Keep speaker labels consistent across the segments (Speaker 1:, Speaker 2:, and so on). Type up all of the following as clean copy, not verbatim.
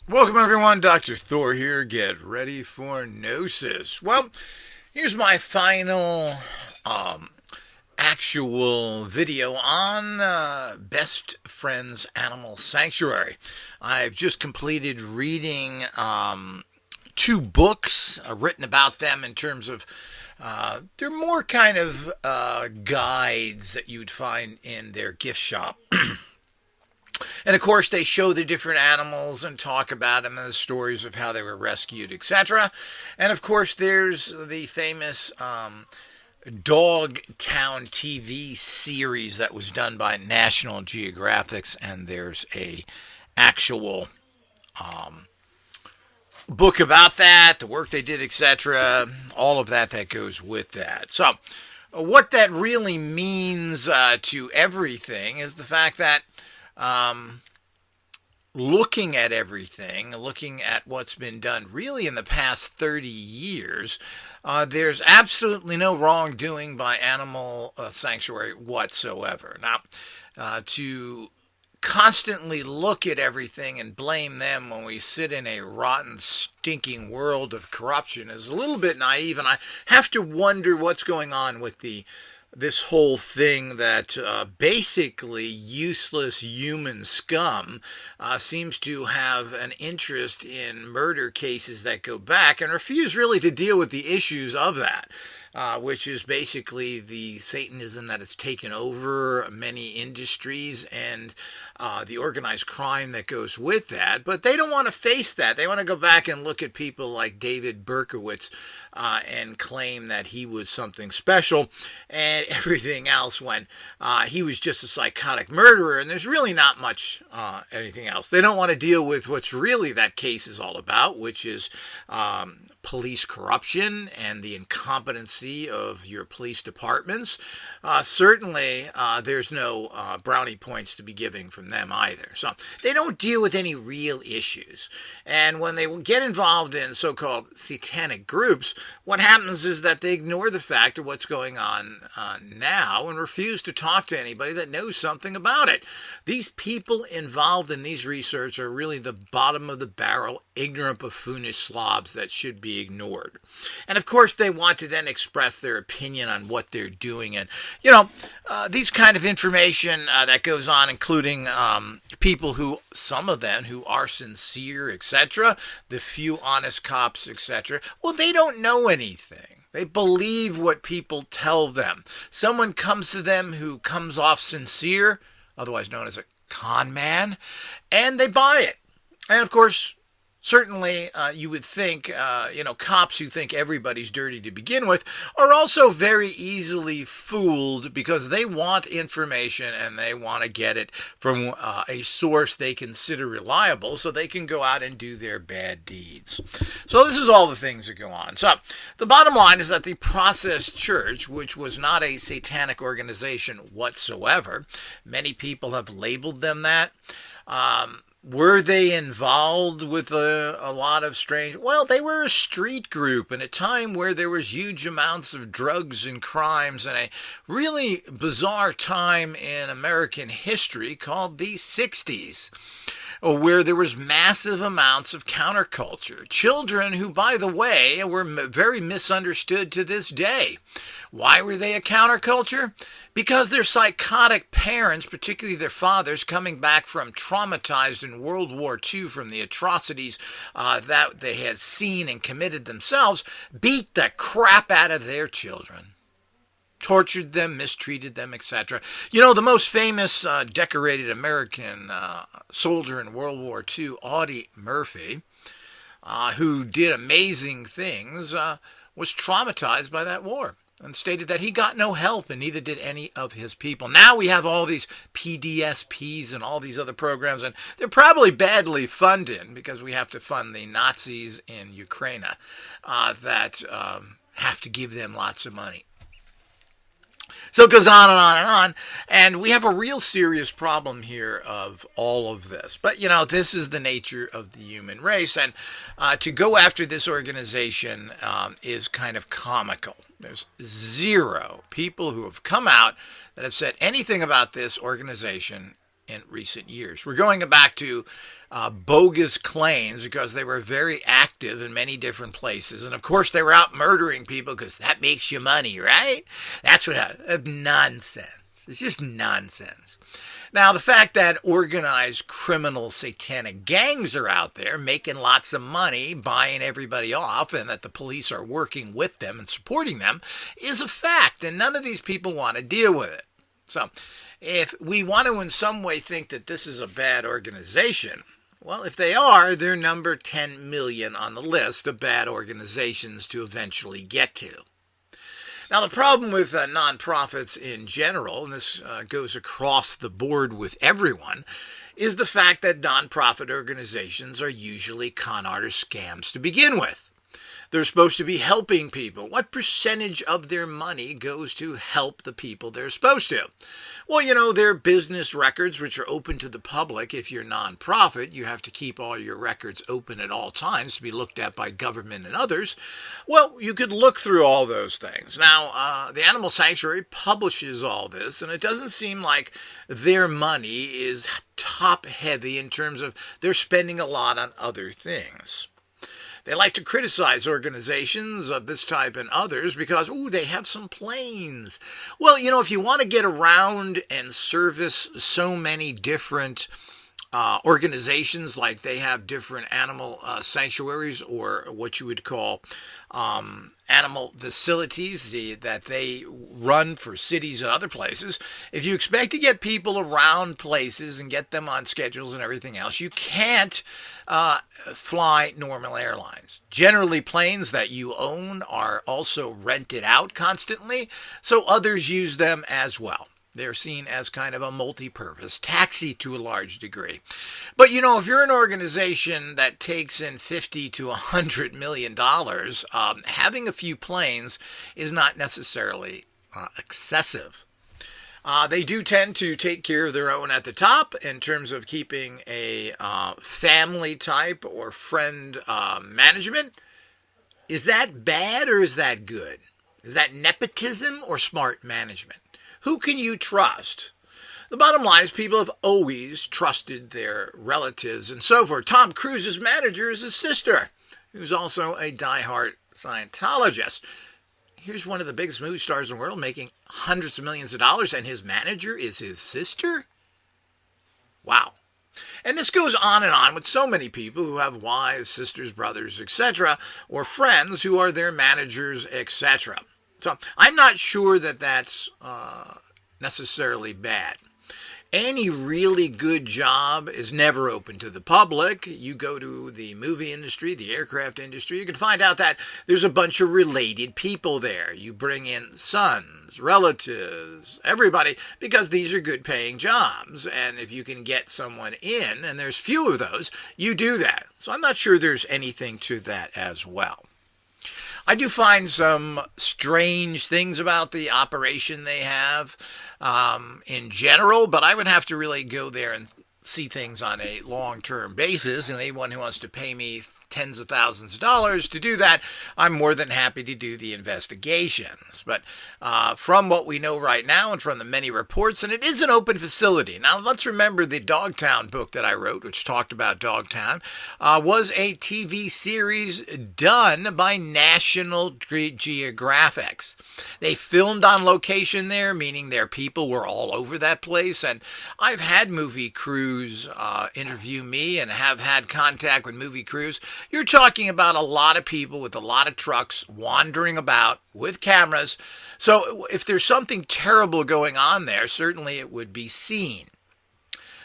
Speaker 1: Welcome everyone, Dr. Thor here. Get ready for Gnosis. Well, here's my final um, actual video on Best Friends Animal Sanctuary. I've just completed reading two books written about them in terms of they're more kind of guides that you'd find in their gift shop. And of course, they show the different animals and talk about them and the stories of how they were rescued, etc. And of course, there's the famous Dog Town TV series that was done by National Geographic, and there's a actual book about that, the work they did, etc. All of that goes with that. So, what that really means to everything is the fact that um, looking at everything, looking at what's been done really in the past 30 years, there's absolutely no wrongdoing by Animal Sanctuary whatsoever. Now, to constantly look at everything and blame them when we sit in a rotten, stinking world of corruption is a little bit naive, and I have to wonder what's going on with this whole thing that basically useless human scum seems to have an interest in murder cases that go back and refuse really to deal with the issues of that. Which is basically the Satanism that has taken over many industries and the organized crime that goes with that. But they don't want to face that. They want to go back and look at people like David Berkowitz and claim that he was something special and everything else when he was just a psychotic murderer. And there's really not much anything else. They don't want to deal with what's really that case is all about, which is police corruption and the incompetency of your police departments. Certainly, there's no brownie points to be giving from them either. So they don't deal with any real issues. And when they get involved in so-called satanic groups, what happens is that they ignore the fact of what's going on now and refuse to talk to anybody that knows something about it. These people involved in these research are really the bottom of the barrel, ignorant, buffoonish slobs that should be ignored. And of course, they want to then express their opinion on what they're doing. And, these kind of information that goes on, including people who, some of them who are sincere, etc., the few honest cops, etc., well, they don't know anything. They believe what people tell them. Someone comes to them who comes off sincere, otherwise known as a con man, and they buy it. And of course, certainly, you would think, cops who think everybody's dirty to begin with are also very easily fooled because they want information and they want to get it from a source they consider reliable so they can go out and do their bad deeds. So this is all the things that go on. So the bottom line is that the Process Church, which was not a satanic organization whatsoever, many people have labeled them that. Were they involved with a lot of strange? Well, they were a street group in a time where there was huge amounts of drugs and crimes and a really bizarre time in American history called the 60s, where there was massive amounts of counterculture. Children who, by the way, were very misunderstood to this day. Why were they a counterculture? Because their psychotic parents, particularly their fathers, coming back from traumatized in World War II from the atrocities that they had seen and committed themselves, beat the crap out of their children. Tortured them, mistreated them, etc. The most famous decorated American soldier in World War II, Audie Murphy, who did amazing things, was traumatized by that war and stated that he got no help and neither did any of his people. Now we have all these PDSPs and all these other programs, and they're probably badly funded because we have to fund the Nazis in Ukraine that have to give them lots of money. So it goes on and on and on. And we have a real serious problem here of all of this. But, this is the nature of the human race. And to go after this organization is kind of comical. There's zero people who have come out that have said anything about this organization in recent years. We're going back to bogus claims because they were very active in many different places. And of course, they were out murdering people because that makes you money, right? That's what nonsense. It's just nonsense. Now, the fact that organized criminal satanic gangs are out there making lots of money, buying everybody off, and that the police are working with them and supporting them is a fact, and none of these people want to deal with it. So, if we want to in some way think that this is a bad organization, well, if they are, they're number 10 million on the list of bad organizations to eventually get to. Now, the problem with nonprofits in general, and this goes across the board with everyone, is the fact that nonprofit organizations are usually con artist scams to begin with. They're supposed to be helping people. What percentage of their money goes to help the people they're supposed to? Well, you know, their business records, which are open to the public. If you're nonprofit, you have to keep all your records open at all times to be looked at by government and others. Well, you could look through all those things. Now, the Animal Sanctuary publishes all this, and it doesn't seem like their money is top heavy in terms of they're spending a lot on other things. They like to criticize organizations of this type and others because, they have some planes. Well, you know, if you want to get around and service so many different organizations, like they have different animal sanctuaries or what you would call animal facilities that they run for cities and other places. If you expect to get people around places and get them on schedules and everything else, you can't fly normal airlines. Generally, planes that you own are also rented out constantly, so others use them as well. They're seen as kind of a multi-purpose taxi to a large degree. But, you know, if you're an organization that takes in $50 to $100 million, having a few planes is not necessarily excessive. They do tend to take care of their own at the top in terms of keeping a family type or friend management. Is that bad or is that good? Is that nepotism or smart management? Who can you trust? The bottom line is people have always trusted their relatives and so forth. Tom Cruise's manager is his sister, who's also a diehard Scientologist. Here's one of the biggest movie stars in the world making hundreds of millions of dollars, and his manager is his sister? Wow. And this goes on and on with so many people who have wives, sisters, brothers, etc., or friends who are their managers, etc. So I'm not sure that that's necessarily bad. Any really good job is never open to the public. You go to the movie industry, the aircraft industry, you can find out that there's a bunch of related people there. You bring in sons, relatives, everybody, because these are good paying jobs. And if you can get someone in, and there's few of those, you do that. So I'm not sure there's anything to that as well. I do find some strange things about the operation they have in general, but I would have to really go there and see things on a long-term basis, and anyone who wants to pay me tens of thousands of dollars to do that, I'm more than happy to do the investigations. But from what we know right now and from the many reports, and it is an open facility. Now, let's remember the Dogtown book that I wrote, which talked about Dogtown, was a TV series done by National Geographic. They filmed on location there, meaning their people were all over that place. And I've had movie crews interview me and have had contact with movie crews. You're talking about a lot of people with a lot of trucks wandering about with cameras. So if there's something terrible going on there, certainly it would be seen.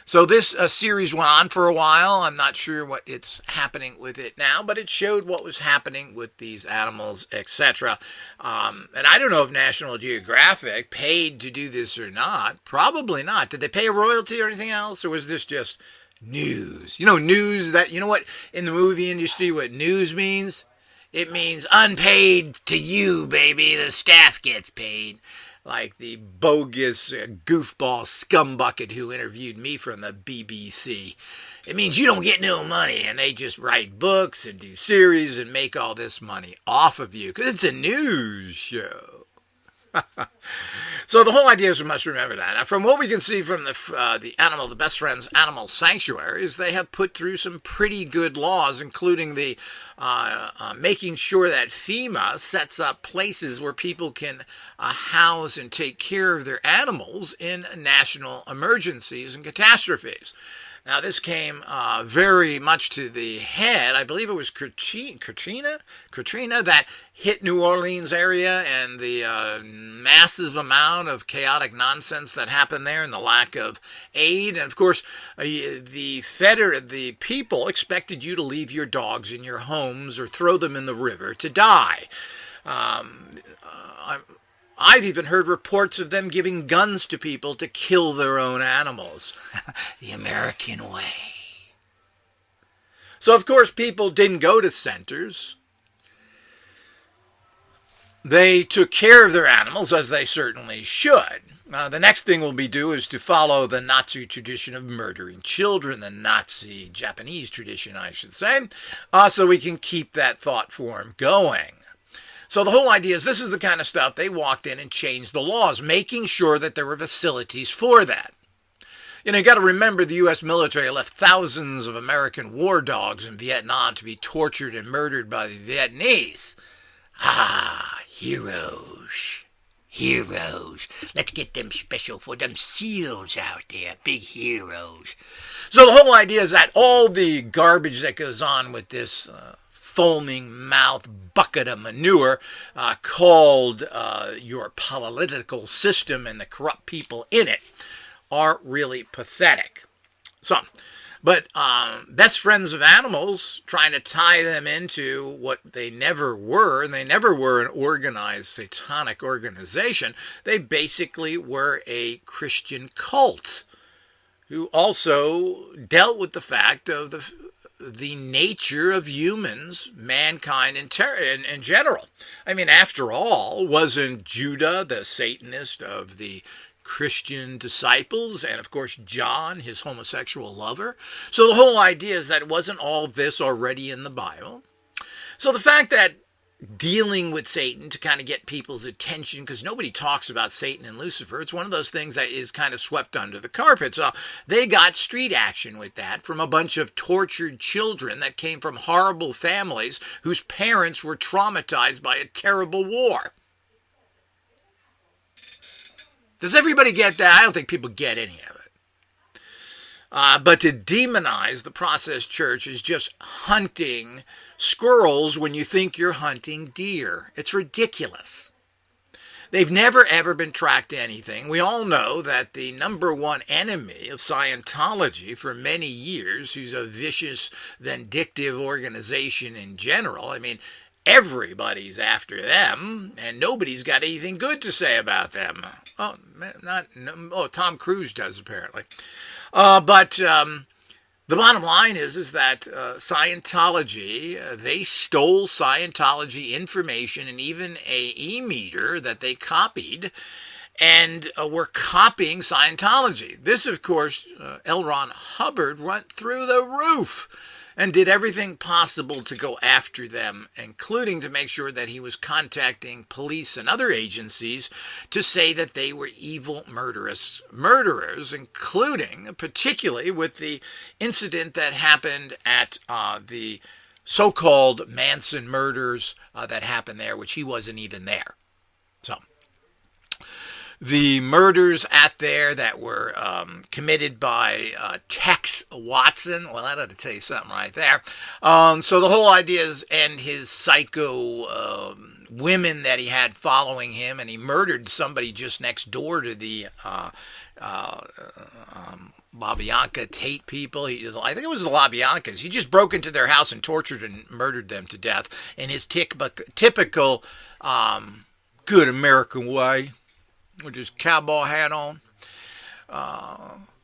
Speaker 1: So this series went on for a while. I'm not sure what it's happening with it now, but it showed what was happening with these animals, etc. And I don't know if National Geographic paid to do this or not. Probably not. Did they pay a royalty or anything else, or was this just news? You know, news that, you know what, in the movie industry, what news means? It means unpaid to you, baby. The staff gets paid. Like the bogus goofball scumbucket who interviewed me from the BBC. It means you don't get no money, and they just write books and do series and make all this money off of you because it's a news show. So the whole idea is we must remember that. Now, from what we can see from the Best Friends Animal Sanctuary, is they have put through some pretty good laws, including the making sure that FEMA sets up places where people can house and take care of their animals in national emergencies and catastrophes. Now, this came very much to the head. I believe it was Katrina that hit New Orleans area, and the massive amount of chaotic nonsense that happened there, and the lack of aid. And of course, the people expected you to leave your dogs in your homes or throw them in the river to die. I've even heard reports of them giving guns to people to kill their own animals. The American way. So, of course, people didn't go to centers. They took care of their animals, as they certainly should. The next thing we'll be doing is to follow the Nazi tradition of murdering children, the Nazi Japanese tradition, I should say, so we can keep that thought form going. So the whole idea is this is the kind of stuff they walked in and changed the laws, making sure that there were facilities for that. You got to remember the U.S. military left thousands of American war dogs in Vietnam to be tortured and murdered by the Vietnamese. Heroes. Heroes. Let's get them special for them SEALs out there. Big heroes. So the whole idea is that all the garbage that goes on with this foaming mouth bucket of manure called your political system and the corrupt people in it are really pathetic. So, but Best Friends of Animals, trying to tie them into what they never were, and they never were an organized satanic organization. They basically were a Christian cult who also dealt with the fact of the nature of humans, mankind in general. I mean, after all, wasn't Judah the Satanist of the Christian disciples, and of course John, his homosexual lover? So the whole idea is that wasn't all this already in the Bible? So the fact that dealing with Satan to kind of get people's attention, because nobody talks about Satan and Lucifer. It's one of those things that is kind of swept under the carpet. So they got street action with that from a bunch of tortured children that came from horrible families whose parents were traumatized by a terrible war. Does everybody get that? I don't think people get any of it. But to demonize the process church is just hunting squirrels when you think you're hunting deer. It's ridiculous. They've never ever been tracked to anything. We all know that the number one enemy of Scientology for many years, who's a vicious, vindictive organization in general, I mean, everybody's after them, and nobody's got anything good to say about them. Tom Cruise does, apparently. But the bottom line is that Scientology, they stole Scientology information and even a e-meter that they copied, and were copying Scientology. This, of course, L. Ron Hubbard went through the roof and did everything possible to go after them, including to make sure that he was contacting police and other agencies to say that they were evil murderers, including particularly with the incident that happened at the so-called Manson murders that happened there, which he wasn't even there. So the murders at there that were committed by Tex Watson. Well, that ought to tell you something right there. So the whole idea is, and his psycho women that he had following him, and he murdered somebody just next door to the LaBianca Tate people. I think it was the LaBiancas. He just broke into their house and tortured and murdered them to death in his typical good American way, with his cowboy hat on,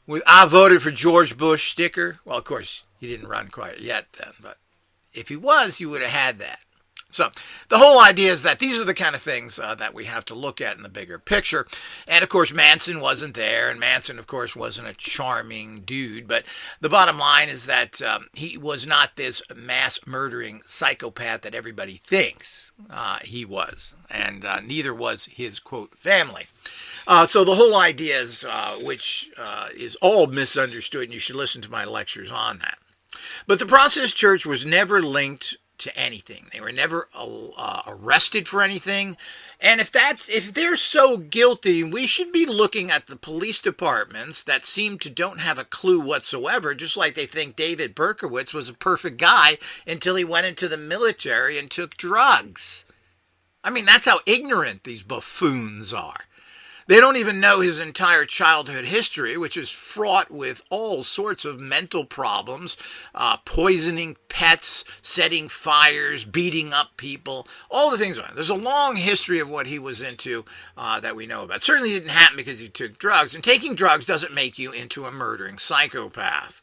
Speaker 1: with "I voted for George Bush" sticker. Well, of course, he didn't run quite yet then, but if he was, he would have had that. So the whole idea is that these are the kind of things that we have to look at in the bigger picture. And of course, Manson wasn't there, and Manson, of course, wasn't a charming dude. But the bottom line is that he was not this mass murdering psychopath that everybody thinks he was, and neither was his, quote, family. So the whole idea is, which is all misunderstood, and you should listen to my lectures on that. But the Process Church was never linked to anything. They were never arrested for anything. And if they're so guilty, we should be looking at the police departments that seem to don't have a clue whatsoever, just like they think David Berkowitz was a perfect guy until he went into the military and took drugs. I mean, that's how ignorant these buffoons are. They don't even know his entire childhood history, which is fraught with all sorts of mental problems, poisoning pets, setting fires, beating up people, all the things. There's a long history of what he was into that we know about. It certainly didn't happen because he took drugs, and taking drugs doesn't make you into a murdering psychopath.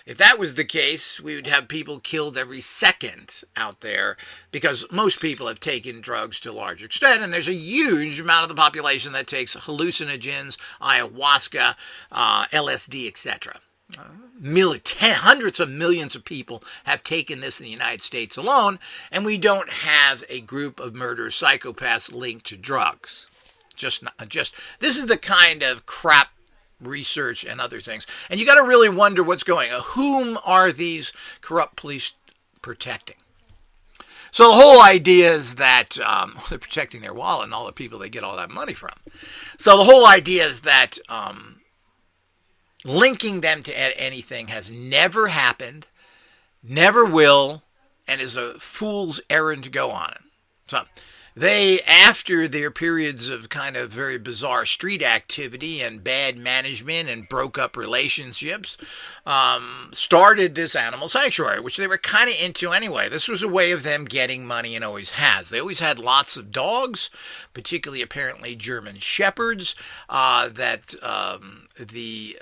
Speaker 1: If that was the case, we would have people killed every second out there because most people have taken drugs to a large extent, and there's a huge amount of the population that takes hallucinogens, ayahuasca, LSD, etc. Hundreds of millions of people have taken this in the United States alone, and we don't have a group of murderous psychopaths linked to drugs. This is the kind of crap research and other things. And you got to really wonder what's going on. Whom are these corrupt police protecting? So the whole idea is that they're protecting their wallet and all the people they get all that money from. So the whole idea is that linking them to anything has never happened, never will, and is a fool's errand to go on it. So they, after their periods of kind of very bizarre street activity and bad management and broke up relationships, started this animal sanctuary, which they were kind of into anyway. This was a way of them getting money and always has. They always had lots of dogs, particularly apparently German shepherds, that the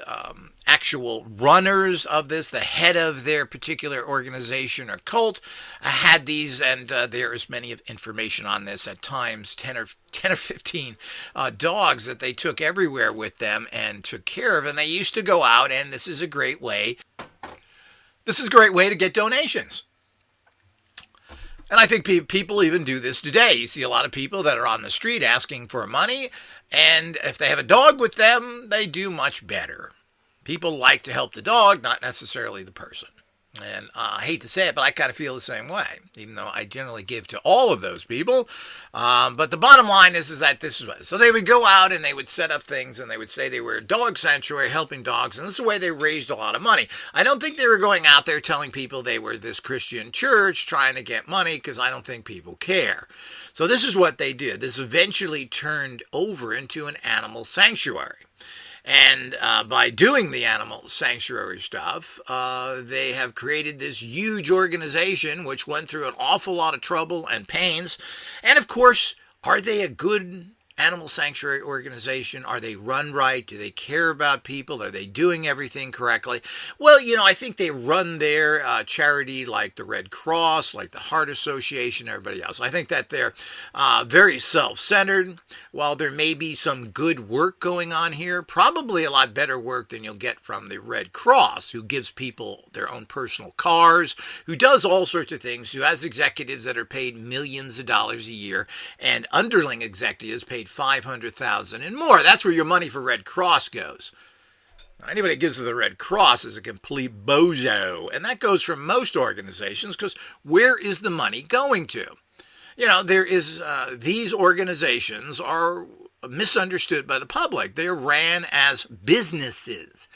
Speaker 1: actual runners of this, the head of their particular organization or cult, had these, and there is many of information on this at times, 10 or 15 dogs that they took everywhere with them and took care of, and they used to go out, and this is a great way to get donations. And I think people even do this today. You see a lot of people that are on the street asking for money, and if they have a dog with them, they do much better. People like to help the dog, not necessarily the person. And I hate to say it, but I kind of feel the same way, even though I generally give to all of those people. But the bottom line is that this is what. So they would go out and they would set up things and they would say they were a dog sanctuary helping dogs. And this is the way they raised a lot of money. I don't think they were going out there telling people they were this Christian church trying to get money, because I don't think people care. So this is what they did. This eventually turned over into an animal sanctuary. And by doing the animal sanctuary stuff, they have created this huge organization which went through an awful lot of trouble and pains. And of course, are they a good animal sanctuary organization? Are they run right? Do they care about people? Are they doing everything correctly? Well, I think they run their charity like the Red Cross, like the Heart Association, everybody else. I think that they're very self-centered. While there may be some good work going on here, probably a lot better work than you'll get from the Red Cross, who gives people their own personal cars, who does all sorts of things, who has executives that are paid millions of dollars a year, and underling executives paid $500,000 and more. That's where your money for Red Cross goes. Anybody that gives to the Red Cross is a complete bozo, and that goes for most organizations, because where is the money going to? There is these organizations are misunderstood by the public. They're ran as businesses.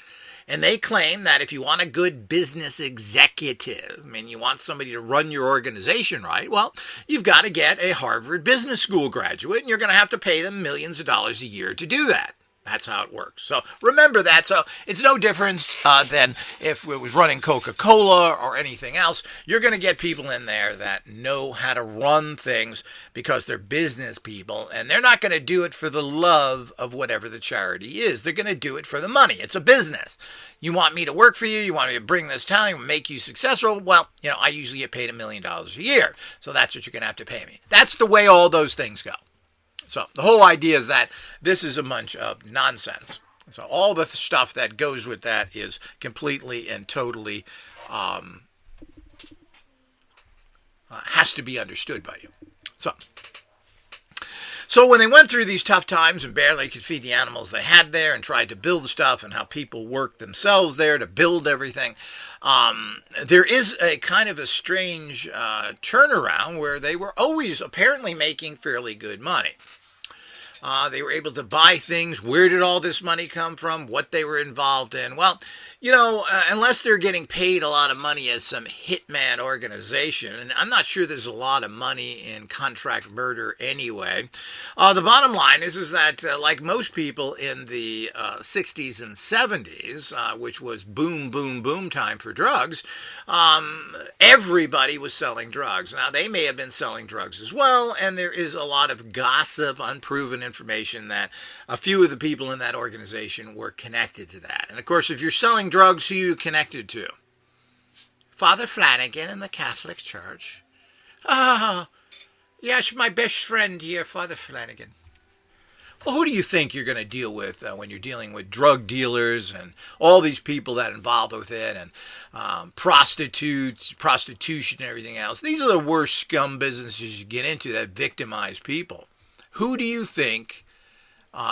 Speaker 1: And they claim that if you want a good business executive, you want somebody to run your organization right, well, you've got to get a Harvard Business School graduate, and you're going to have to pay them millions of dollars a year to do that. That's how it works. So remember that. So it's no difference than if it was running Coca-Cola or anything else. You're going to get people in there that know how to run things because they're business people, and they're not going to do it for the love of whatever the charity is. They're going to do it for the money. It's a business. You want me to work for you? You want me to bring this talent and make you successful? Well, I usually get paid $1 million a year. So that's what you're going to have to pay me. That's the way all those things go. So the whole idea is that this is a bunch of nonsense. So all the stuff that goes with that is completely and totally has to be understood by you. So when they went through these tough times and barely could feed the animals they had there and tried to build stuff and how people worked themselves there to build everything, there is a kind of a strange turnaround where they were always apparently making fairly good money. They were able to buy things. Where did all this money come from? What they were involved in? Well, unless they're getting paid a lot of money as some hitman organization, and I'm not sure there's a lot of money in contract murder anyway. The bottom line is that like most people in the 60s and 70s, which was boom, boom, boom time for drugs, everybody was selling drugs. Now, they may have been selling drugs as well, and there is a lot of gossip, unproven information that a few of the people in that organization were connected to that. And of course, if you're selling drugs, who are you connected to? Father Flanagan in the Catholic Church. Ah, yes, my best friend here, Father Flanagan. Well, who do you think you're going to deal with when you're dealing with drug dealers and all these people that are involved with it, and prostitutes, prostitution, and everything else? These are the worst scum businesses you get into that victimize people. Who do you think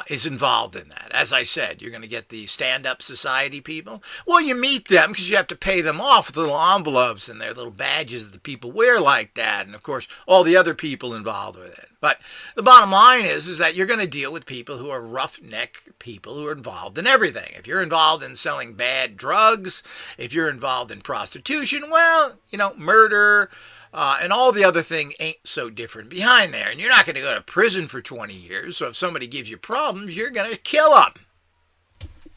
Speaker 1: is involved in that? As I said, you're going to get the stand-up society people. Well, you meet them because you have to pay them off with little envelopes and their little badges that people wear like that. And, of course, all the other people involved with it. But the bottom line is that you're going to deal with people who are roughneck people who are involved in everything. If you're involved in selling bad drugs, if you're involved in prostitution, well, murder, and all the other thing ain't so different behind there. And you're not going to go to prison for 20 years. So if somebody gives you problems, you're going to kill them.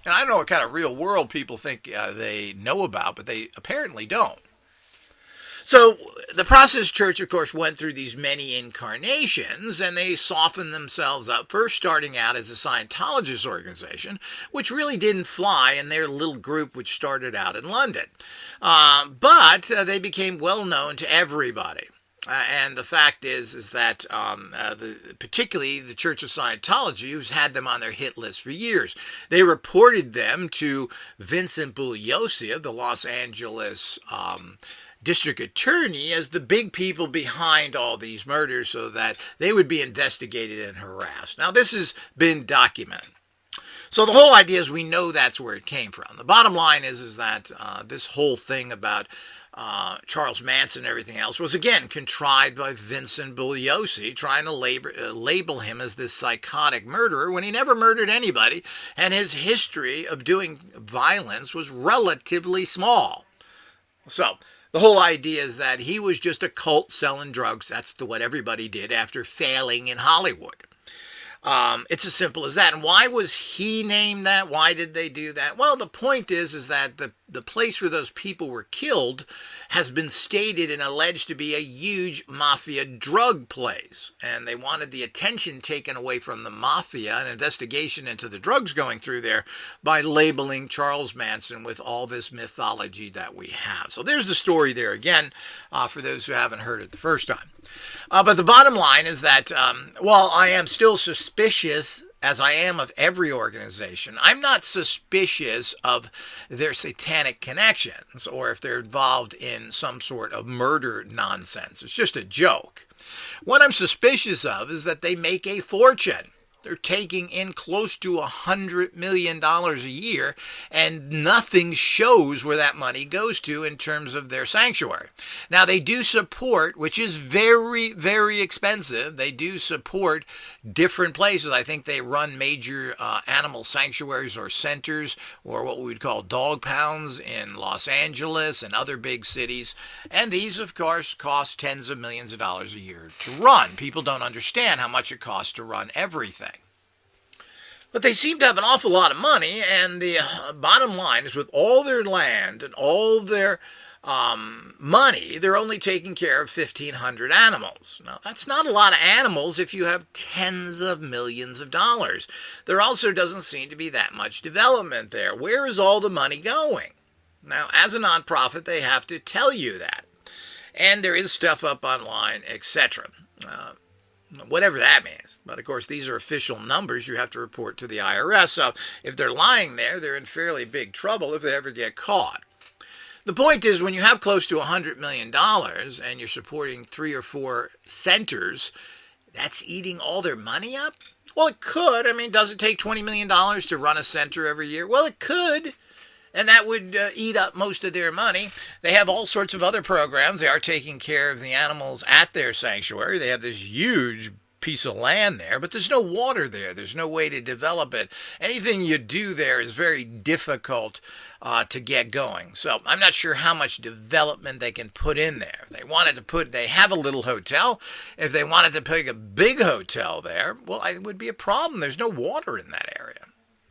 Speaker 1: And I don't know what kind of real world people think they know about, but they apparently don't. So the Process Church, of course, went through these many incarnations, and they softened themselves up, first starting out as a Scientologist organization, which really didn't fly in their little group which started out in London. But they became well known to everybody. And the fact is that particularly the Church of Scientology, who's had them on their hit list for years, they reported them to Vincent Bugliosi of the Los Angeles district attorney as the big people behind all these murders so that they would be investigated and harassed. Now, this has been documented. So the whole idea is we know that's where it came from. The bottom line is that this whole thing about Charles Manson and everything else was, again, contrived by Vincent Bugliosi, trying to label him as this psychotic murderer when he never murdered anybody, and his history of doing violence was relatively small. So the whole idea is that he was just a cult selling drugs. That's what everybody did after failing in Hollywood. It's as simple as that. And why was he named that? Why did they do that? Well, the point is that the place where those people were killed has been stated and alleged to be a huge mafia drug place. And they wanted the attention taken away from the mafia and investigation into the drugs going through there by labeling Charles Manson with all this mythology that we have. So there's the story there again, for those who haven't heard it the first time. But the bottom line is that while I am still suspicious, as I am of every organization, I'm not suspicious of their satanic connections or if they're involved in some sort of murder nonsense. It's just a joke. What I'm suspicious of is that they make a fortune. They're taking in close to $100 million a year, and nothing shows where that money goes to in terms of their sanctuary. Now, they do support, which is very, very expensive, they do support different places. I think they run major animal sanctuaries or centers, or what we would call dog pounds in Los Angeles and other big cities. And these, of course, cost tens of millions of dollars a year to run. People don't understand how much it costs to run everything. But they seem to have an awful lot of money, and the bottom line is with all their land and all their money, they're only taking care of 1,500 animals. Now, that's not a lot of animals if you have tens of millions of dollars. There also doesn't seem to be that much development there. Where is all the money going? Now, as a nonprofit, they have to tell you that. And there is stuff up online, etc. Whatever that means. But of course, these are official numbers you have to report to the IRS. So if they're lying there, they're in fairly big trouble if they ever get caught. The point is, when you have close to $100 million and you're supporting 3 or 4 centers, that's eating all their money up? Well, it could. I mean, does it take $20 million to run a center every year? Well, it could. And that would eat up most of their money. They have all sorts of other programs. They are taking care of the animals at their sanctuary. They have this huge piece of land there, but there's no water there. There's no way to develop it. Anything you do there is very difficult to get going. So I'm not sure how much development they can put in there. If they wanted to put, they have a little hotel. If they wanted to put a big hotel there, well, it would be a problem. There's no water in that area.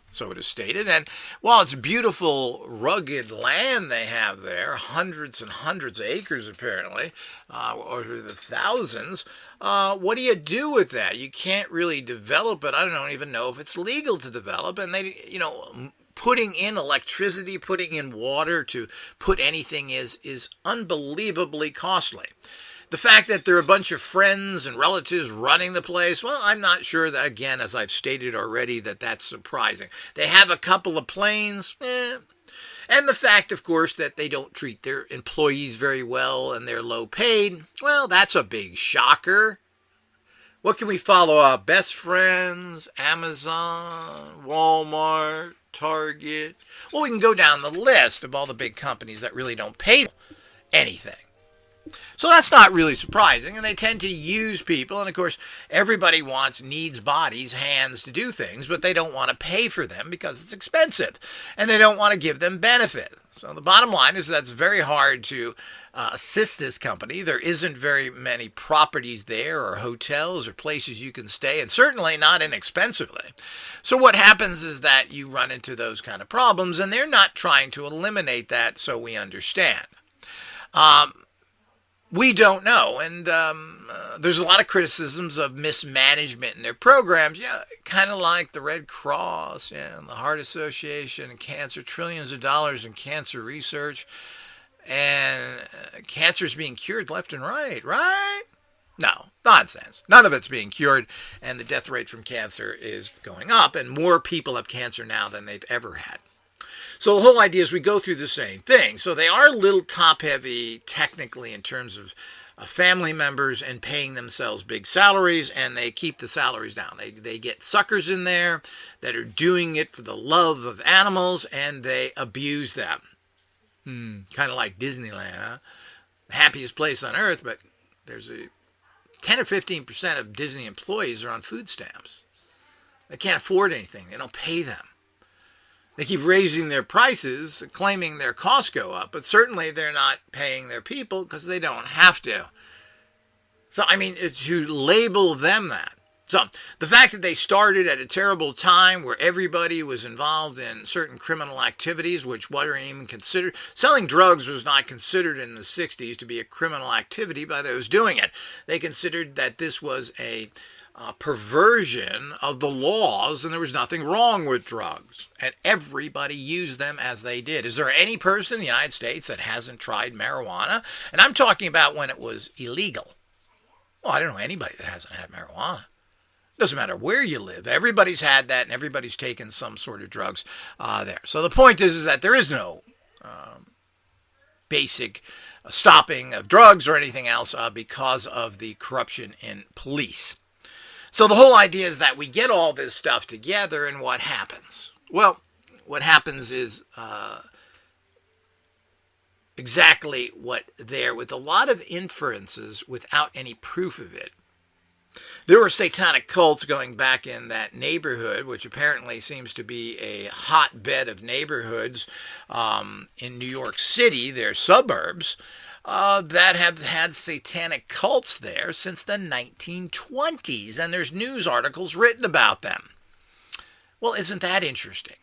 Speaker 1: So it is stated. And while it's beautiful, rugged land they have there, hundreds and hundreds of acres apparently, or the thousands, what do you do with that? You can't really develop it. I don't even know if it's legal to develop. And they, putting in electricity, putting in water to put anything is unbelievably costly. The fact that there are a bunch of friends and relatives running the place, well, I'm not sure that, again, as I've stated already, that's surprising. They have a couple of planes, And the fact, of course, that they don't treat their employees very well and they're low paid, well, that's a big shocker. What can we follow up? Best Friends, Amazon, Walmart, Target. Well, we can go down the list of all the big companies that really don't pay anything. So that's not really surprising, and they tend to use people, and of course everybody needs bodies, hands to do things, but they don't want to pay for them because it's expensive, and they don't want to give them benefit. So the bottom line is that's very hard to assist this company. There isn't very many properties there or hotels or places you can stay, and certainly not inexpensively. So what happens is that you run into those kind of problems, and they're not trying to eliminate that, so we understand. We don't know, and there's a lot of criticisms of mismanagement in their programs. Yeah, kind of like the Red Cross and the Heart Association and cancer, trillions of dollars in cancer research, and cancer's being cured left and right? No, nonsense. None of it's being cured, and the death rate from cancer is going up, and more people have cancer now than they've ever had. So the whole idea is we go through the same thing. So they are a little top-heavy technically in terms of family members and paying themselves big salaries, and they keep the salaries down. They get suckers in there that are doing it for the love of animals, and they abuse them. Kind of like Disneyland, huh? The happiest place on earth, but there's 10 or 15% of Disney employees are on food stamps. They can't afford anything. They don't pay them. They keep raising their prices, claiming their costs go up, but certainly they're not paying their people because they don't have to. So, I mean, to label them that. So, the fact that they started at a terrible time where everybody was involved in certain criminal activities, which weren't even considered. Selling drugs was not considered in the 60s to be a criminal activity by those doing it. They considered that this was a perversion of the laws, and there was nothing wrong with drugs, and everybody used them as they did. Is there any person in the United States that hasn't tried marijuana? And I'm talking about when it was illegal. Well, I don't know anybody that hasn't had marijuana. Doesn't matter where you live. Everybody's had that, and everybody's taken some sort of drugs there. So the point is that there is no basic stopping of drugs or anything else because of the corruption in police. So the whole idea is that we get all this stuff together, and what happens? Well, what happens is exactly what there, with a lot of inferences without any proof of it. There were satanic cults going back in that neighborhood, which apparently seems to be a hotbed of neighborhoods in New York City, their suburbs, that have had satanic cults there since the 1920s, and there's news articles written about them. Well, isn't that interesting?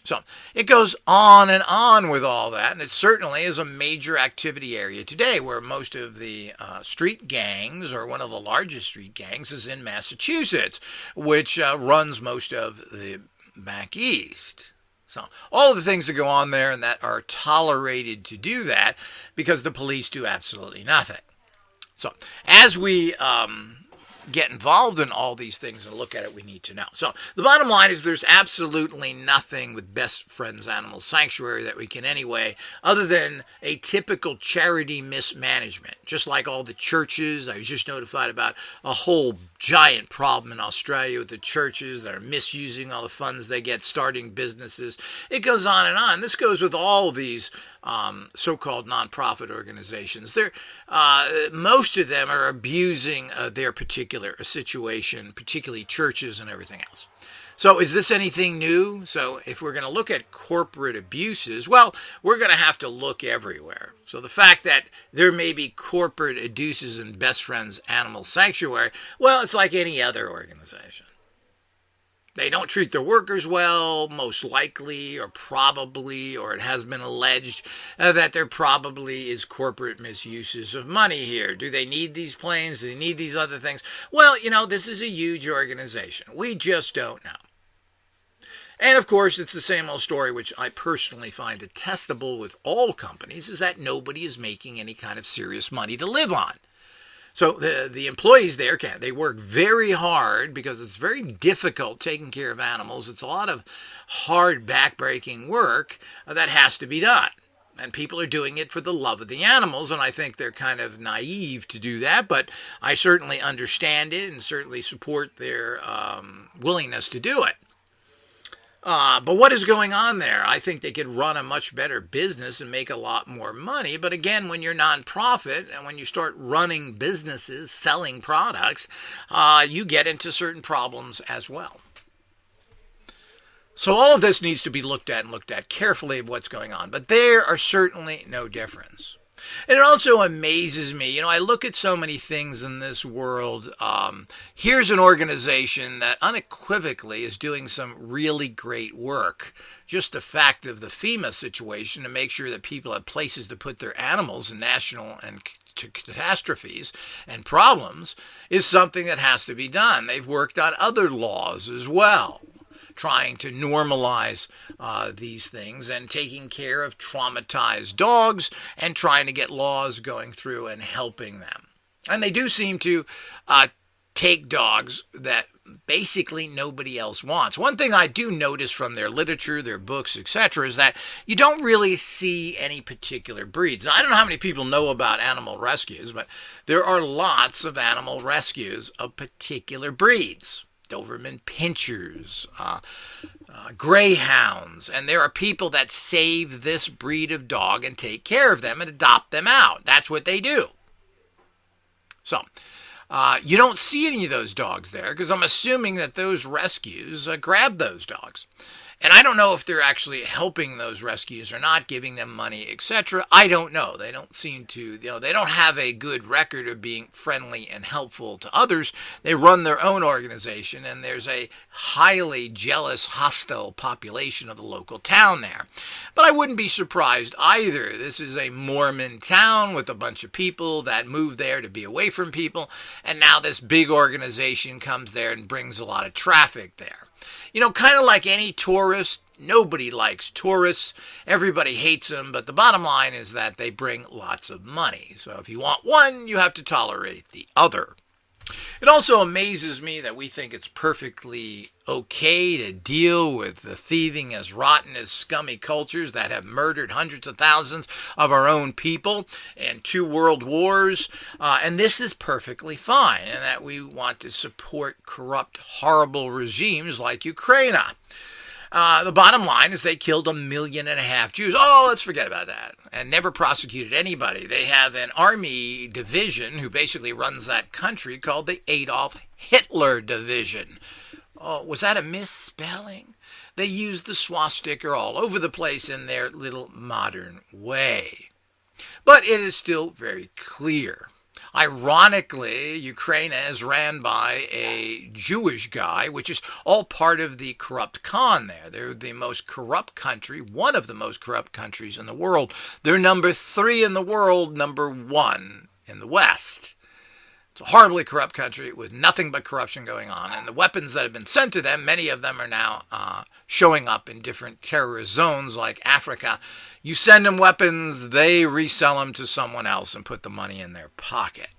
Speaker 1: So it goes on and on with all that, and it certainly is a major activity area today where most of the street gangs, or one of the largest street gangs, is in Massachusetts, which runs most of the back east. So all of the things that go on there and that are tolerated to do that because the police do absolutely nothing. So as we get involved in all these things and look at it, we need to know. So the bottom line is there's absolutely nothing with Best Friends Animal Sanctuary that we can anyway, other than a typical charity mismanagement. Just like all the churches, I was just notified about a whole giant problem in Australia with the churches that are misusing all the funds they get starting businesses. It goes on and on. This goes with all these so-called nonprofit organizations. Most of them are abusing their particular situation, particularly churches and everything else. So is this anything new? So if we're going to look at corporate abuses, well, we're going to have to look everywhere. So the fact that there may be corporate abuses in Best Friends Animal Sanctuary, well, it's like any other organization. They don't treat their workers well, most likely, or probably, or it has been alleged that there probably is corporate misuses of money here. Do they need these planes? Do they need these other things? Well, this is a huge organization. We just don't know. And of course, it's the same old story, which I personally find detestable with all companies, is that nobody is making any kind of serious money to live on. So the employees there they work very hard because it's very difficult taking care of animals. It's a lot of hard backbreaking work that has to be done. And people are doing it for the love of the animals, and I think they're kind of naive to do that, but I certainly understand it and certainly support their willingness to do it. But what is going on there? I think they could run a much better business and make a lot more money. But again, when you're nonprofit and when you start running businesses, selling products, you get into certain problems as well. So all of this needs to be looked at carefully of what's going on. But there are certainly no difference. And it also amazes me, I look at so many things in this world. Here's an organization that unequivocally is doing some really great work. Just the fact of the FEMA situation to make sure that people have places to put their animals in national and catastrophes and problems is something that has to be done. They've worked on other laws as well, trying to normalize these things and taking care of traumatized dogs and trying to get laws going through and helping them. And they do seem to take dogs that basically nobody else wants. One thing I do notice from their literature, their books, etc., is that you don't really see any particular breeds. Now, I don't know how many people know about animal rescues, but there are lots of animal rescues of particular breeds. Doberman Pinschers, Greyhounds, and there are people that save this breed of dog and take care of them and adopt them out. That's what they do. So, you don't see any of those dogs there because I'm assuming that those rescues grab those dogs. And I don't know if they're actually helping those rescues or not, giving them money, etc. I don't know. They don't seem to, they don't have a good record of being friendly and helpful to others. They run their own organization, and there's a highly jealous, hostile population of the local town there. But I wouldn't be surprised either. This is a Mormon town with a bunch of people that moved there to be away from people, and now this big organization comes there and brings a lot of traffic there. Kind of like any tourist, nobody likes tourists. Everybody hates them, but the bottom line is that they bring lots of money. So if you want one, you have to tolerate the other. It also amazes me that we think it's perfectly okay to deal with the thieving as rotten as scummy cultures that have murdered hundreds of thousands of our own people in 2 world wars. And this is perfectly fine, and that we want to support corrupt, horrible regimes like Ukraine. The bottom line is they killed 1.5 million Jews. Oh, let's forget about that. And never prosecuted anybody. They have an army division who basically runs that country called the Adolf Hitler Division. Oh, was that a misspelling? They used the swastika all over the place in their little modern way. But it is still very clear. Ironically, Ukraine is ran by a Jewish guy, which is all part of the corrupt con there. They're the most corrupt country, one of the most corrupt countries in the world. They're number 3 in the world, number 1 in the West. It's a horribly corrupt country with nothing but corruption going on. And the weapons that have been sent to them, many of them are now showing up in different terrorist zones like Africa. You send them weapons, they resell them to someone else and put the money in their pocket.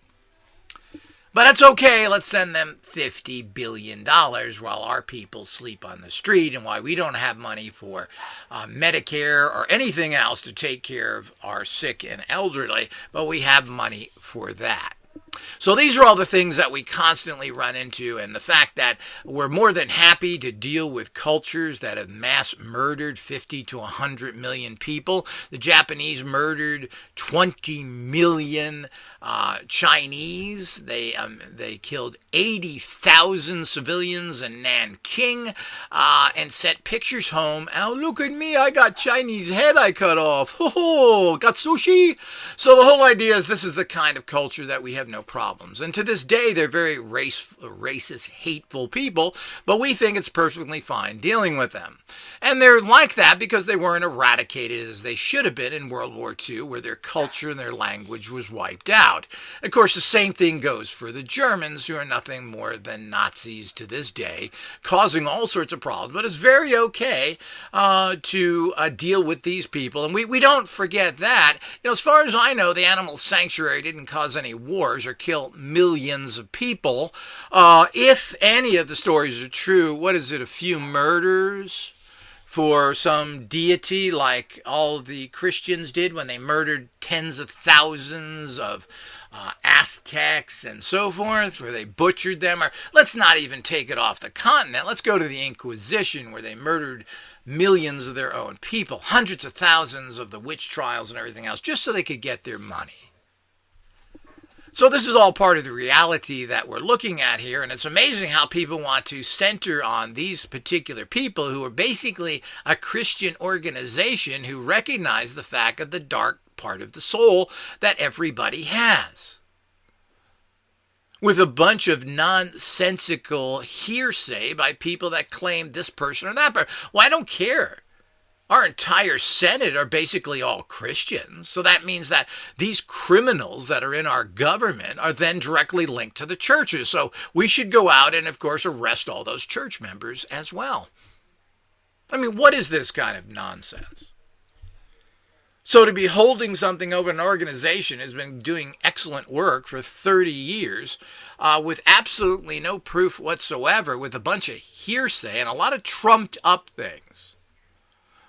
Speaker 1: But it's okay, let's send them $50 billion while our people sleep on the street and why we don't have money for Medicare or anything else to take care of our sick and elderly, but we have money for that. So these are all the things that we constantly run into, and the fact that we're more than happy to deal with cultures that have mass murdered 50 to 100 million people. The Japanese murdered 20 million Chinese. They killed 80,000 civilians in Nanking and sent pictures home. Oh, look at me, I got Chinese head I cut off. Oh, got sushi. So the whole idea is this is the kind of culture that we have no problems. And to this day, they're very racist, hateful people, but we think it's perfectly fine dealing with them. And they're like that because they weren't eradicated as they should have been in World War II, where their culture and their language was wiped out. Of course, the same thing goes for the Germans, who are nothing more than Nazis to this day, causing all sorts of problems. But it's very okay to deal with these people. And we don't forget that. You know, as far as I know, the animal sanctuary didn't cause any wars or kill millions of people. If any of the stories are true, what is it, a few murders for some deity like all the Christians did when they murdered tens of thousands of Aztecs and so forth, where they butchered them? Or let's not even take it off the continent. Let's go to the Inquisition, where they murdered millions of their own people, hundreds of thousands of the witch trials and everything else, just so they could get their money. So this is all part of the reality that we're looking at here, and it's amazing how people want to center on these particular people who are basically a Christian organization who recognize the fact of the dark part of the soul that everybody has. With a bunch of nonsensical hearsay by people that claim this person or that person. Well, I don't care. Our entire Senate are basically all Christians. So that means that these criminals that are in our government are then directly linked to the churches. So we should go out and, of course, arrest all those church members as well. I mean, what is this kind of nonsense? So to be holding something over an organization has been doing excellent work for 30 years with absolutely no proof whatsoever, with a bunch of hearsay and a lot of trumped up things.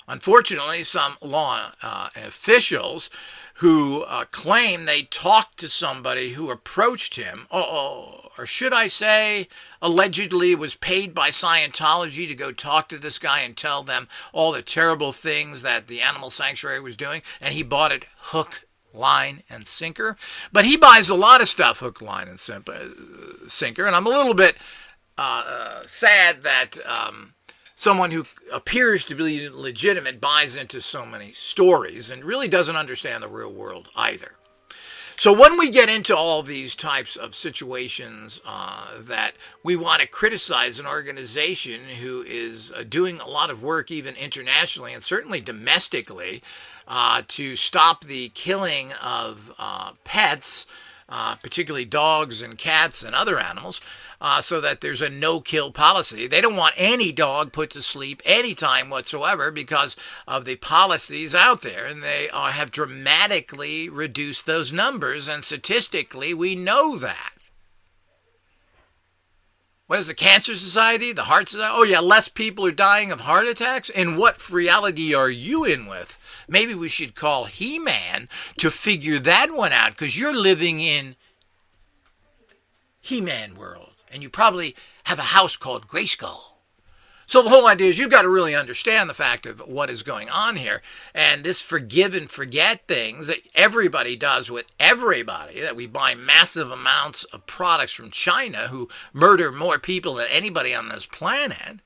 Speaker 1: Unfortunately, some law officials who claim they talked to somebody who approached him, or should I say, allegedly was paid by Scientology to go talk to this guy and tell them all the terrible things that the animal sanctuary was doing, and he bought it hook, line, and sinker. But he buys a lot of stuff hook, line, and sinker, and I'm a little bit sad that someone who appears to be legitimate buys into so many stories and really doesn't understand the real world either. So when we get into all these types of situations that we want to criticize an organization who is doing a lot of work even internationally and certainly domestically to stop the killing of pets, particularly dogs and cats and other animals, so that there's a no-kill policy. They don't want any dog put to sleep anytime whatsoever because of the policies out there, and they have dramatically reduced those numbers, and statistically we know that. What is the Cancer Society, the Heart Society? Oh yeah, less people are dying of heart attacks? And what reality are you in with? Maybe we should call He-Man to figure that one out, because you're living in He-Man world. And you probably have a house called Grayskull. So the whole idea is you've got to really understand the fact of what is going on here. And this forgive and forget things that everybody does with everybody, that we buy massive amounts of products from China who murder more people than anybody on this planet.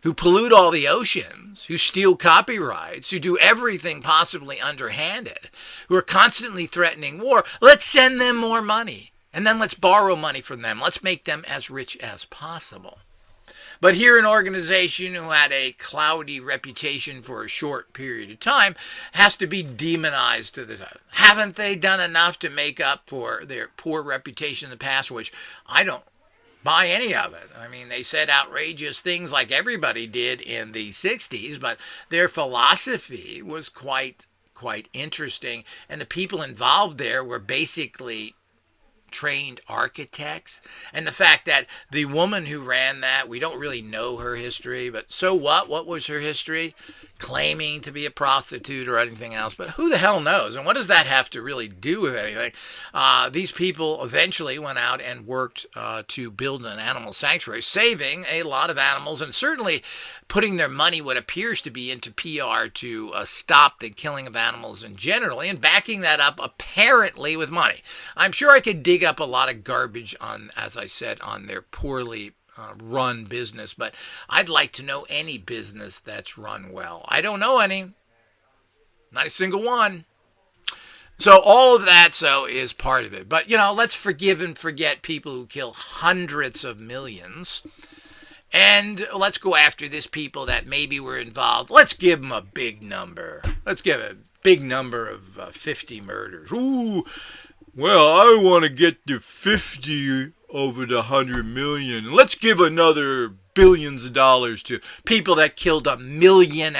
Speaker 1: who pollute all the oceans, who steal copyrights, who do everything possibly underhanded, who are constantly threatening war. Let's send them more money. And then let's borrow money from them. Let's make them as rich as possible. But here, an organization who had a cloudy reputation for a short period of time has to be demonized to the time. Haven't they done enough to make up for their poor reputation in the past, which I don't buy any of it? I mean, they said outrageous things like everybody did in the 60s, but their philosophy was quite interesting. And the people involved there were basically trained architects. And the fact that the woman who ran that, we don't really know her history, but so what? What was her history? Claiming to be a prostitute or anything else, but who the hell knows? And what does that have to really do with anything? These people eventually went out and worked to build an animal sanctuary, saving a lot of animals, and certainly putting their money, what appears to be, into PR to stop the killing of animals in general, and backing that up apparently with money. I'm sure I could dig up a lot of garbage on, as I said, on their poorly run business, but I'd like to know any business that's run well. I don't know any. Not a single one. So all of that is part of it. But, let's forgive and forget people who kill hundreds of millions. And let's go after these people that maybe were involved. Let's give them a big number. Let's give a big number of 50 murders. Ooh, well, I want to get to 50 over the 100 million. Let's give another billions of dollars to people that killed 1.5 million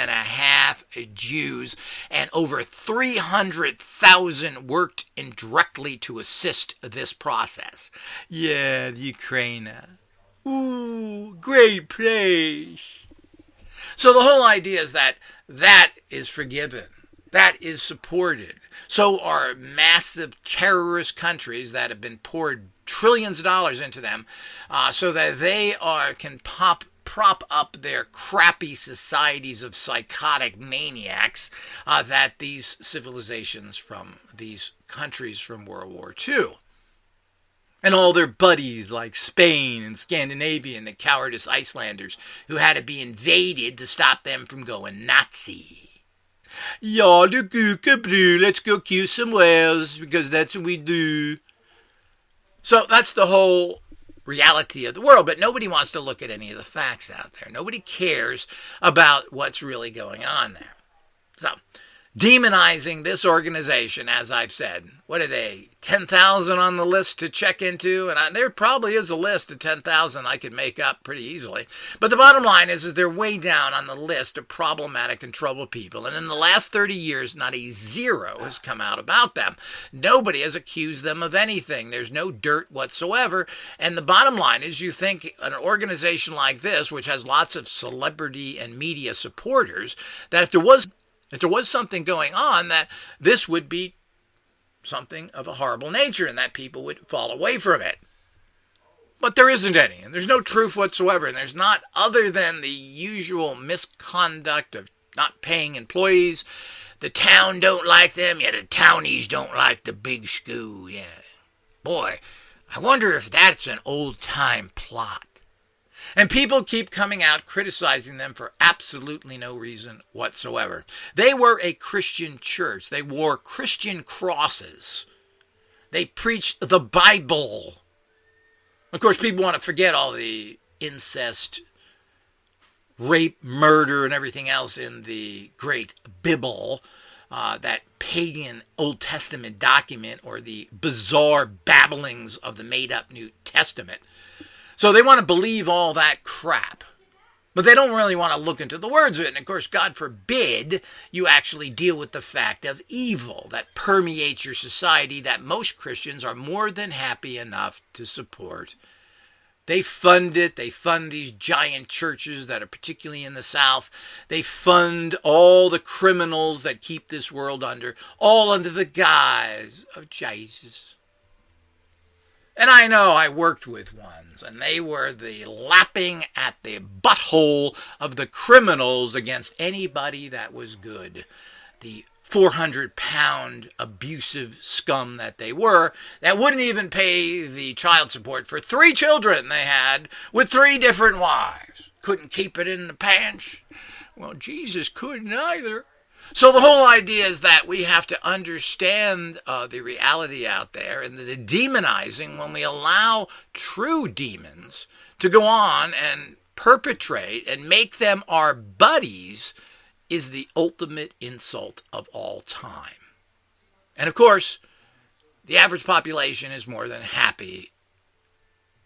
Speaker 1: Jews, and over 300,000 worked indirectly to assist this process. Yeah, Ukraine. Ooh, great place. So the whole idea is that is forgiven. That is supported. So are massive terrorist countries that have been poured trillions of dollars into them so that they can prop up their crappy societies of psychotic maniacs that these civilizations from these countries from World War II. And all their buddies like Spain and Scandinavia and the cowardice Icelanders who had to be invaded to stop them from going Nazi. Ja, du kukabru, let's go kill some whales because that's what we do. So that's the whole reality of the world, but nobody wants to look at any of the facts out there. Nobody cares about what's really going on there. So, demonizing this organization, as I've said, what are they, 10,000 on the list to check into? And there probably is a list of 10,000 I could make up pretty easily. But the bottom line is they're way down on the list of problematic and troubled people. And in the last 30 years, not a zero has come out about them. Nobody has accused them of anything. There's no dirt whatsoever. And the bottom line is you think an organization like this, which has lots of celebrity and media supporters, that if there was something going on, that this would be something of a horrible nature and that people would fall away from it. But there isn't any, and there's no truth whatsoever, and there's not, other than the usual misconduct of not paying employees. The town don't like them, yet the townies don't like the big school. Yeah. Boy, I wonder if that's an old-time plot. And people keep coming out criticizing them for absolutely no reason whatsoever. They were a Christian church. They wore Christian crosses. They preached the Bible. Of course, people want to forget all the incest, rape, murder, and everything else in the great Bible, that pagan Old Testament document, or the bizarre babblings of the made-up New Testament. So they want to believe all that crap, but they don't really want to look into the words of it. And of course, God forbid you actually deal with the fact of evil that permeates your society that most Christians are more than happy enough to support. They fund it. They fund these giant churches that are particularly in the South. They fund all the criminals that keep this world all under the guise of Jesus. And I know I worked with ones, and they were the lapping at the butthole of the criminals against anybody that was good. The 400-pound abusive scum that they were, that wouldn't even pay the child support for 3 children they had with 3 different wives. couldn't keep it in the pants. Well, Jesus couldn't either. So the whole idea is that we have to understand the reality out there and the demonizing when we allow true demons to go on and perpetrate and make them our buddies is the ultimate insult of all time. And of course, the average population is more than happy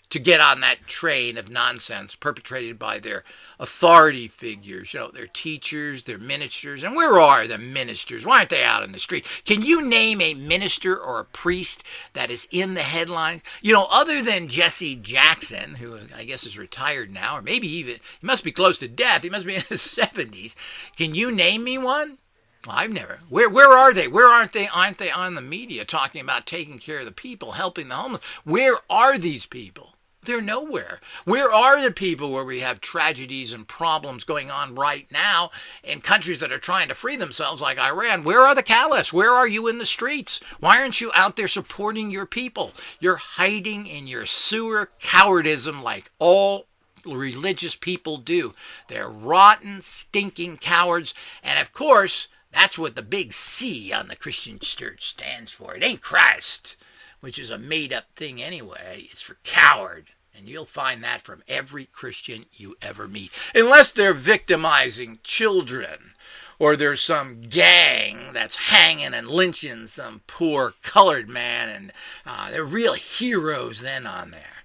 Speaker 1: to get on that train of nonsense perpetrated by their authority figures, their teachers, their ministers. And where are the ministers? Why aren't they out in the street? Can you name a minister or a priest that is in the headlines? Other than Jesse Jackson, who I guess is retired now, or maybe even, he must be close to death. He must be in his 70s. Can you name me one? Well, I've never. Where are they? Where aren't they on the media talking about taking care of the people, helping the homeless? Where are these people? They're nowhere. Where are the people where we have tragedies and problems going on right now in countries that are trying to free themselves like Iran? Where are the callous? Where are you in the streets? Why aren't you out there supporting your people? You're hiding in your sewer cowardism like all religious people do. They're rotten, stinking cowards. And of course, that's what the big C on the Christian church stands for. It ain't Christ, which is a made-up thing anyway. It's for coward. And you'll find that from every Christian you ever meet. Unless they're victimizing children, or there's some gang that's hanging and lynching some poor colored man, and they're real heroes then on there.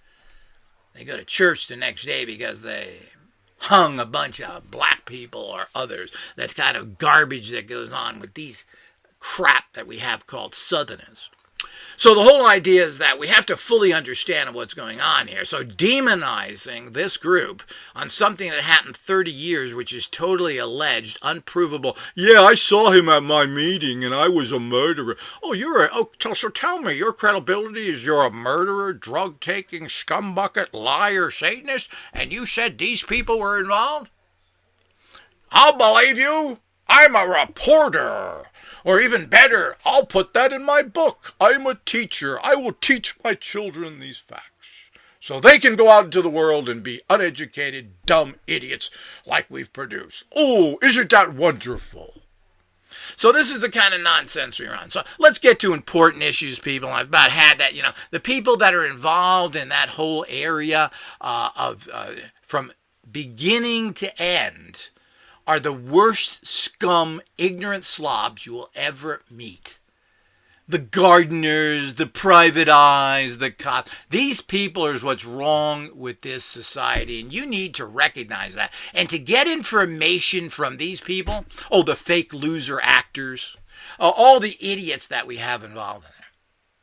Speaker 1: They go to church the next day because they hung a bunch of black people or others. That kind of garbage that goes on with these crap that we have called Southerners. So the whole idea is that we have to fully understand what's going on here. So demonizing this group on something that happened 30 years, which is totally alleged, unprovable. Yeah, I saw him at my meeting and I was a murderer. So tell me, your credibility is you're a murderer, drug-taking, scumbucket, liar, Satanist, and you said these people were involved? I'll believe you. I'm a reporter. Or even better, I'll put that in my book. I'm a teacher. I will teach my children these facts so they can go out into the world and be uneducated, dumb idiots like we've produced. Oh, isn't that wonderful? So this is the kind of nonsense we're on. So let's get to important issues, people. I've about had that, the people that are involved in that whole area from beginning to end are the worst scum, ignorant slobs you will ever meet. The gardeners, the private eyes, the cops. These people are what's wrong with this society, and you need to recognize that. And to get information from these people, the fake loser actors, all the idiots that we have involved in there.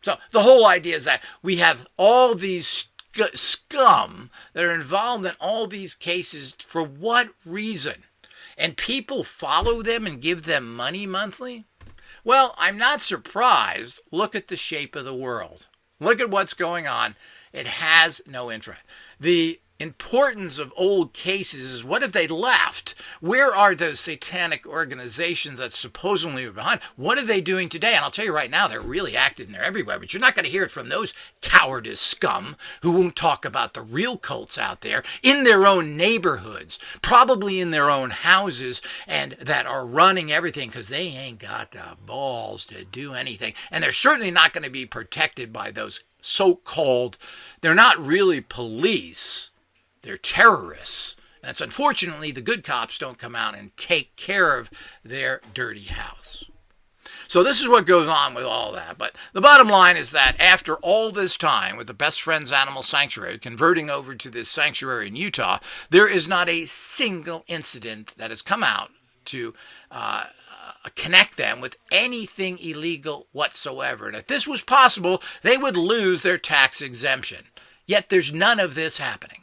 Speaker 1: So the whole idea is that we have all these scum that are involved in all these cases. For what reason? And people follow them and give them money monthly? Well, I'm not surprised. Look at the shape of the world. Look at what's going on. It has no interest. The importance of old cases is, what if they left? Where are those satanic organizations that supposedly were behind? What are they doing today? And I'll tell you right now, they're really active and they're everywhere. But you're not going to hear it from those cowardice scum who won't talk about the real cults out there in their own neighborhoods, probably in their own houses, and that are running everything because they ain't got the balls to do anything. And they're certainly not going to be protected by those so-called, they're not really police. They're terrorists. That's unfortunately the good cops don't come out and take care of their dirty house. So this is what goes on with all that. But the bottom line is that after all this time with the Best Friends Animal Sanctuary converting over to this sanctuary in Utah, there is not a single incident that has come out to connect them with anything illegal whatsoever. And if this was possible, they would lose their tax exemption. Yet there's none of this happening.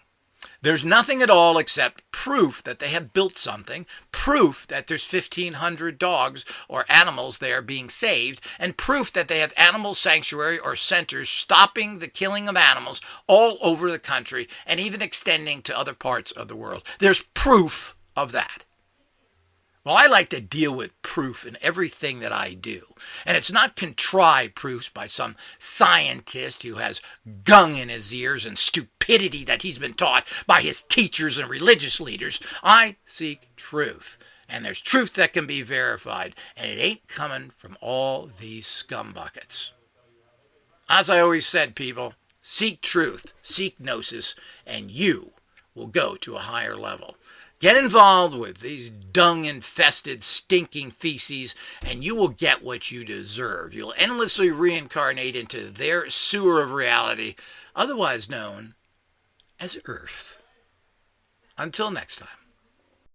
Speaker 1: There's nothing at all except proof that they have built something, proof that there's 1,500 dogs or animals there being saved, and proof that they have animal sanctuary or centers stopping the killing of animals all over the country and even extending to other parts of the world. There's proof of that. Well, I like to deal with proof in everything that I do. And it's not contrived proofs by some scientist who has gung in his ears and stupidity that he's been taught by his teachers and religious leaders. I seek truth. And there's truth that can be verified. And it ain't coming from all these scumbuckets. As I always said, people, seek truth, seek gnosis, and you will go to a higher level. Get involved with these dung-infested, stinking feces, and you will get what you deserve. You'll endlessly reincarnate into their sewer of reality, otherwise known as Earth. Until next time.